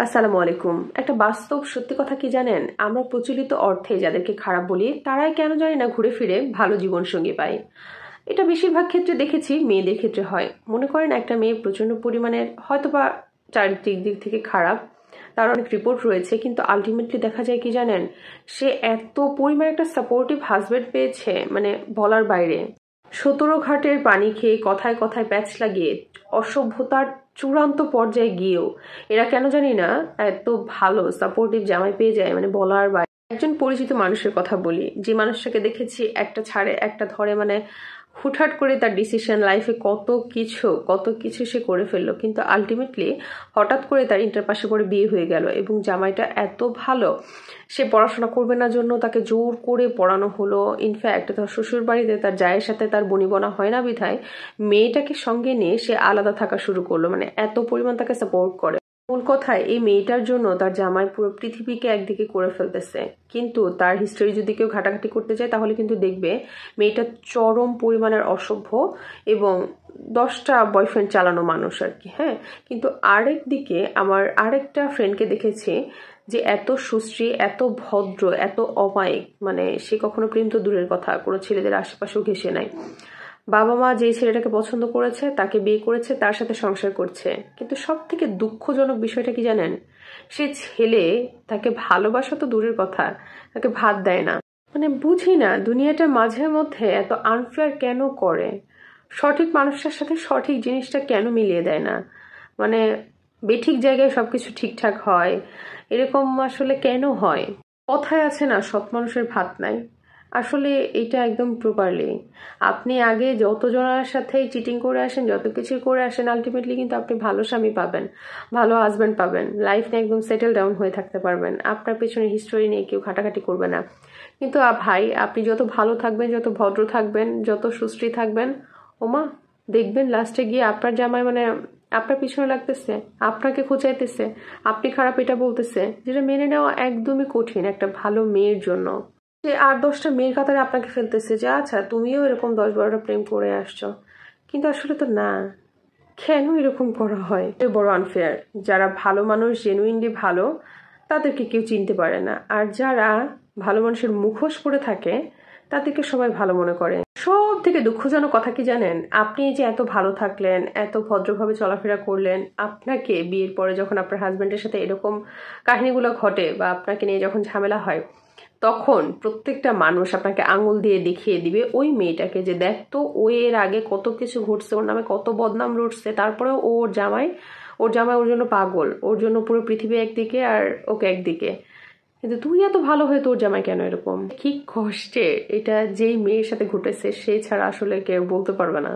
আসসালামু আলাইকুম। একটা বাস্তব সত্যি কথা কি জানেন, আমরা প্রচলিত অর্থে যাদেরকে খারাপ বলি তারাই কেন জানি না ঘুরে ফিরে ভালো জীবনসঙ্গী পায়। এটা বেশিরভাগ ক্ষেত্রে দেখেছি মেয়েদের ক্ষেত্রে হয়। মনে করেন একটা মেয়ে প্রচন্ড পরিমাণের হয়তোবা চারিত্রিক দিক থেকে খারাপ, তার অনেক রিপোর্ট রয়েছে, কিন্তু আলটিমেটলি দেখা যায় কি জানেন, সে এত পরিমাণ একটা সাপোর্টিভ হাজবেন্ড পেয়েছে, মানে বলার বাইরে। 17 ঘাটের পানি খেয়ে কথায় কথায় প্যাচ লাগিয়ে অসভ্যতার চূড়ান্ত পর্যায়ে গিয়েও এরা কেন জানি না এত ভালো সাপোর্টিভ জামাই পেয়ে যায়, মানে বলার বাইরে। একজন পরিচিত মানুষের কথা বলি, যে মানুষটাকে দেখেছি একটা ছাড়ে একটা ধরে, মানে হুটহাট করে তার ডিসিশন লাইফে কত কিছু সে করে ফেললো, কিন্তু আলটিমেটলি হঠাৎ করে তার ইন্টার পাশে পড়ে বিয়ে হয়ে গেল এবং জামাইটা এত ভালো, সে পড়াশোনা করবে না জন্য তাকে জোর করে পড়ানো হলো। ইনফ্যাক্ট তার শ্বশুর বাড়িতে তার জায়ের সাথে তার বনিবনা হয় না বিধায় মেয়েটাকে সঙ্গে নিয়ে সে আলাদা থাকা শুরু করলো, মানে এত পরিমাণ তাকে সাপোর্ট করে। মূল কথায় এই মেয়েটার জন্য তার জামাই পুরো পৃথিবীকে একদিকে করে ফেলতেছে, কিন্তু তার হিস্টোরি যদি কেউ ঘাটাঘাটি করতে যায় তাহলে কিন্তু দেখবে মেয়েটা চরম পরিমাণের অসভ্য এবং 10টা বয়ফ্রেন্ড চালানো মানুষ আর কি। হ্যাঁ, কিন্তু আরেক দিকে আমার আরেকটা ফ্রেন্ডকে দেখেছি যে এত সুশ্রী, এত ভদ্র, এত অমায়িক, মানে সে কখনো প্রেম তো দূরের কথা, কোনো ছেলেদের আশেপাশেও ঘেঁষে নাই। বাবা মা যে ছেলেটাকে পছন্দ করেছে তাকে বিয়ে করেছে, তার সাথে সংসার করছে, কিন্তু সব থেকে দুঃখজনক বিষয়টা কি জানেন, সে ছেলে তাকে ভালোবাসা তো দূরের কথা, তাকে ভাত দেয় না। মানে বুঝি না দুনিয়াটা মাঝে মধ্যে এত আনফেয়ার কেন করে, সঠিক মানুষটার সাথে সঠিক জিনিসটা কেন মিলিয়ে দেয় না, মানে বেঠিক জায়গায় সবকিছু ঠিকঠাক হয়, এরকম আসলে কেন হয়? কথায় আছে না, সৎ মানুষের ভাত নাই। আসলে এটা একদম প্রপারলি আপনি আগে যত জনের সাথেই চিটিং করে আসেন, যত কিছু করে আসেন, আলটিমেটলি কিন্তু আপনি ভালো স্বামী পাবেন, ভালো হাজব্যান্ড পাবেন, লাইফ নিয়ে একদম সেটেল ডাউন হয়ে থাকতে পারবেন, আপনার পেছনে হিস্টোরি নিয়ে কেউ ঘাটাঘাটি করবে না। কিন্তু ভাই, আপনি যত ভালো থাকবেন, যত ভদ্র থাকবেন, যত সুশ্রী থাকবেন, ওমা, দেখবেন লাস্টে গিয়ে আপনার জামাই মানে আপনার পিছনে লাগতেছে, আপনাকে খোঁচাইতেছে, আপনি খারাপ এটা বলতেছে, যেটা মেনে নেওয়া একদমই কঠিন একটা ভালো মেয়ের জন্য। যে 8-10টা মেয়ের কাতারে আপনাকে ফেলতেছে যে আচ্ছা তুমিও এরকম 10-12টা প্রেম করে আসছো, কিন্তু আসলে তো না। কেন এরকম করা হয়? বড় আনফেয়ার। যারা ভালো মানুষ, জেনুইনলি ভালো, তাদেরকে কেউ চিনতে পারে না, আর যারা ভালো মানুষের মুখোশ পরে থাকে তাদেরকে সবাই ভালো মনে করে। সব থেকে দুঃখজনক কথা কি জানেন, আপনি যে এত ভালো থাকলেন, এত ভদ্রভাবে চলাফেরা করলেন, আপনাকে বিয়ের পরে যখন আপনার হাজবেন্ডের সাথে এরকম কাহিনীগুলো ঘটে বা আপনাকে নিয়ে যখন ঝামেলা হয়, তখন প্রত্যেকটা মানুষ আপনাকে আঙুল দিয়ে দেখিয়ে দিবে ওই মেয়েটাকে, যে দেখতো ও এর আগে কত কিছু ঘটছে, ওর নামে কত বদনাম রটছে, তারপরেও ওর জামাই ওর জন্য পাগল, ওর জন্য পুরো পৃথিবী একদিকে আর ওকে একদিকে। কিন্তু তুই এত ভালো হয়ে তোর জামাই কেন এরকম? কি কষ্টে এটা যেই মেয়ের সাথে ঘটেছে সে ছাড়া আসলে কেউ বলতে পারবে না।